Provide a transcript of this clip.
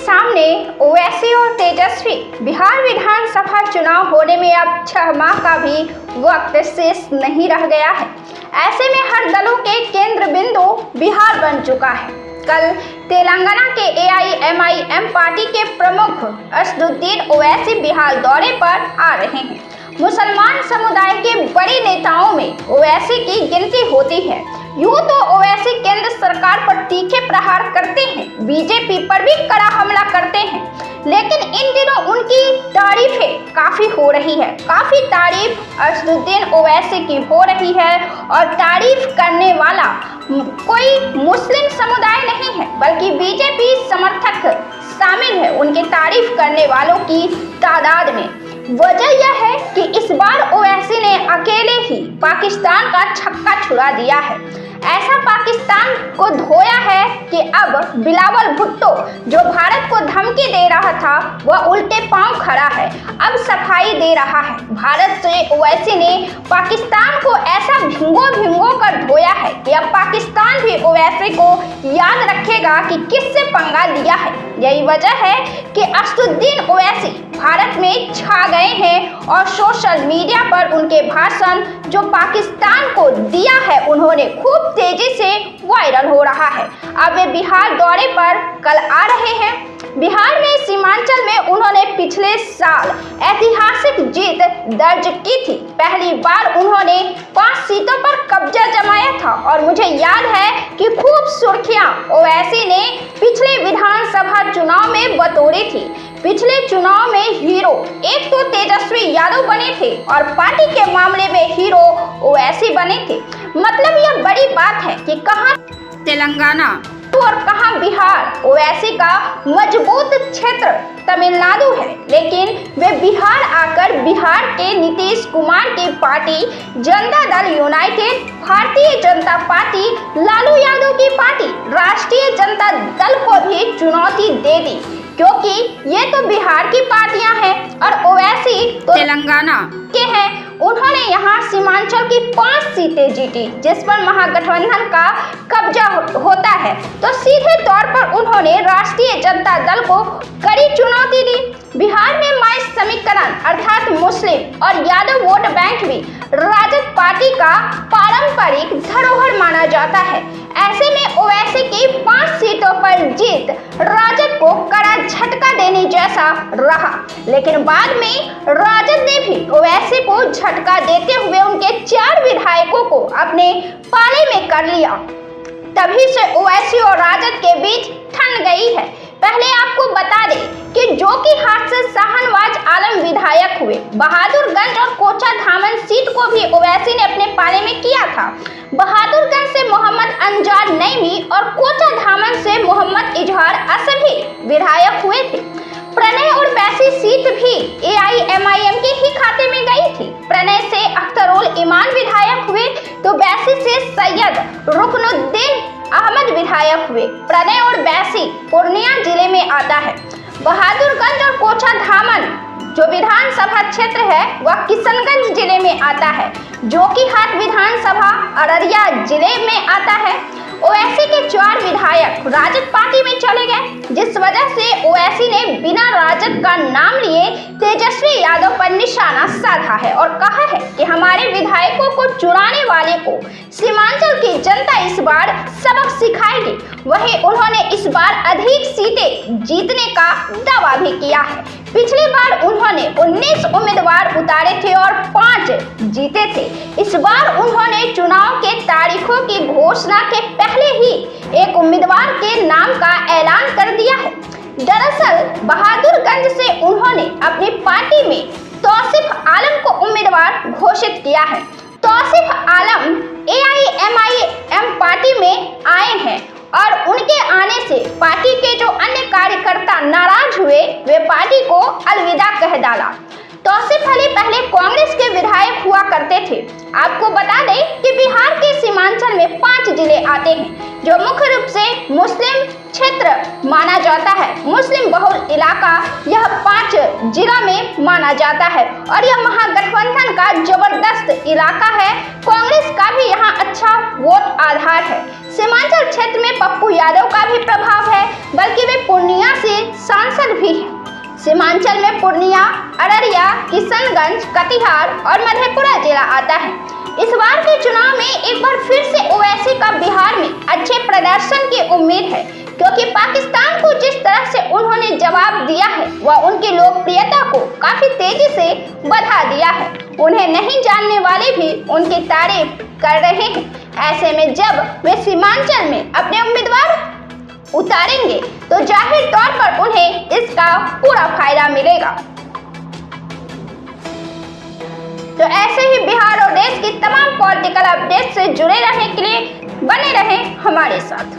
सामने ओवैसी और तेजस्वी। बिहार विधानसभा चुनाव होने में अब 6 माह का भी वक्त शेष नहीं रह गया है। ऐसे में हर दलों के केंद्र बिंदु बिहार बन चुका है। कल तेलंगाना के AIMIM पार्टी के प्रमुख असदुद्दीन ओवैसी बिहार दौरे पर आ रहे हैं। मुसलमान समुदाय के बड़े नेताओं में ओवैसी की गिनती होती है। यूं तो ओवैसी केंद्र सरकार पर तीखे प्रहार करते हैं, बीजेपी पर भी कड़ा हमला करते हैं, लेकिन इन दिनों उनकी तारीफें काफी हो रही है। काफी तारीफ असदुद्दीन ओवैसी की हो रही है और तारीफ करने वाला कोई मुस्लिम समुदाय नहीं है, बल्कि बीजेपी समर्थक शामिल है उनकी तारीफ करने वालों की तादाद में। वजह यह है कि इस बार ओवैसी ने अकेले ही पाकिस्तान का छक्का छुड़ा दिया है। ऐसा पाकिस्तान को धोया है कि अब बिलावल भुट्टो जो भारत को धमकी दे रहा था वह उल्टे पांव खड़ा है, अब सफाई दे रहा है। भारत से ओवैसी ने पाकिस्तान को ऐसा भिंगो कर धोया है कि अब पाकिस्तान भी ओवैसी को याद रखेगा कि किससे पंगा लिया है। यही वजह है कि असदुद्दीन ओवैसी भारत में छा गए हैं और सोशल मीडिया पर उनके भाषण जो पाकिस्तान को दिया है उन्होंने खूब तेजी से वायरल हो रहा है। अब वे बिहार दौरे पर कल आ रहे हैं। बिहार में सीमांचल में उन्होंने पिछले साल ऐतिहासिक जीत दर्ज की थी। पहली बार उन्होंने 5 सीटों पर कब्जा जमाया था और मुझे याद है कि खूब सुर्खियां ओवैसी ने पिछले विधानसभा चुनाव में बटोरी थी। पिछले चुनाव में हीरो एक तो तेजस्वी यादव बने थे और पार्टी के मामले में हीरो ओवैसी बने थे। मतलब यह बड़ी बात है कि कहां तेलंगाना और कहां बिहार। ओवैसी का मजबूत क्षेत्र तमिलनाडु है, लेकिन वे बिहार आकर बिहार के नीतीश कुमार की party Janata Dal United, Bharatiya Janata party, Lalu Yadav की पार्टी राष्ट्रीय जनता दल को भी चुनौती दे दी, क्योंकि ये तो बिहार की पार्टियां हैं और ओवैसी तो तेलंगाना के हैं। उन्होंने यहाँ सीमांचल की 5 सीटें जीती, जिस पर महागठबंधन का कब्जा होता है, तो सीधे तौर पर उन्होंने राष्ट्रीय जनता दल को कड़ी चुनौती दी। बिहार में माइस समीकरण अर्थात मुस्लिम और यादव वोट बैंक भी राजद पार्टी का पारंपरिक धरोहर माना जाता है। ऐसे में ओवैसी की 5 सीटों पर जीत राजद को कड़ा झटका देने जैसा रहा, लेकिन बाद में राजद ने भी ओवैसी को झटका देते हुए उनके 4 विधायकों को अपने पाले में कर लिया। तभी से ओवैसी और राजद के बीच ठन गई है। पहले आपको बता दें कि जोकीहाट से शाहनवाज आलम विधायक हुए। बहादुरगंज और कोचा धामन सीट को भी ओवैसी ने अपने पाले में किया था। बहादुरगंज से मोहम्मद अंजार नईमी और कोचा धामन से मोहम्मद इजहार असभी विधायक हुए थे। प्रणय और बैसी सीट भी AIMIM के ही खाते में गई थी। प्रणय से अख्तरुल ईमान विधायक हुए तो बैसी से सैयद रुकनुद्दीन अहमद विधायक हुए। प्रणय और बैसी पूर्णिया जिले में आता है। बहादुरगंज और कोचा धामन जो विधानसभा क्षेत्र है वह किशनगंज जिले में आता है। जोकीहाट विधानसभा अररिया जिले में आता है। ओवैसी के 4 विधायक राजद पार्टी में चले गए, जिस वजह से ओवैसी ने बिना राजद का नाम लिए तेजस्वी यादव पर निशाना साधा है और कहा है कि हमारे विधायकों को चुराने वाले को सीमांचल की जनता इस बार सबक सिखाएगी। वहीं उन्होंने इस बार अधिक सीटें जीतने का दावा भी किया है। पिछली बार उन्होंने 19 उम्मीदवार उतारे थे और 5 जीते थे। इस बार उन्होंने चुनाव के तारीखों की घोषणा के पहले ही एक उम्मीदवार के नाम का ऐलान कर दिया है। दरअसल बहादुरगंज से उन्होंने अपनी पार्टी में तौसीफ आलम को उम्मीदवार घोषित किया है। तौसीफ आलम AIMIM पार्टी में आए हैं और उनके आने से पार्टी के जो अन्य कार्यकर्ता नाराज हुए वे पार्टी को अलविदा कह डाला। तौसीफ अली पहले कांग्रेस के विधायक हुआ करते थे। आपको बता दें कि बिहार के सीमांचल में 5 जिले आते हैं जो मुख्य रूप से मुस्लिम क्षेत्र माना जाता है। मुस्लिम बहुल इलाका यह 5 जिला में माना जाता है और यह महागठबंधन का जबरदस्त इलाका है। कांग्रेस का भी यहाँ अच्छा वोट आधार है। सीमांचल क्षेत्र में पप्पू यादव का भी प्रभाव है, बल्कि वे पूर्णिया से सांसद भी हैं। सीमांचल में पूर्णिया, अररिया, किशनगंज, कटिहार और मधेपुरा जिला आता है। इस बार के चुनाव में एक बार फिर से ओवैसी का बिहार में अच्छे प्रदर्शन की उम्मीद है, क्योंकि पाकिस्तान को जिस तरह से उन्होंने जवाब दिया है वह उनकी लोकप्रियता को काफी तेजी से बढ़ा दिया है। उन्हें नहीं जानने वाले भी उनकी तारीफ कर रहे हैं। ऐसे में जब वे सीमांचल में अपने उम्मीदवार उतारेंगे तो जाहिर तौर पर उन्हें इसका पूरा फायदा मिलेगा। तो ऐसे ही बिहार और देश की तमाम पॉलिटिकल अपडेट से जुड़े रहने के लिए बने रहें हमारे साथ।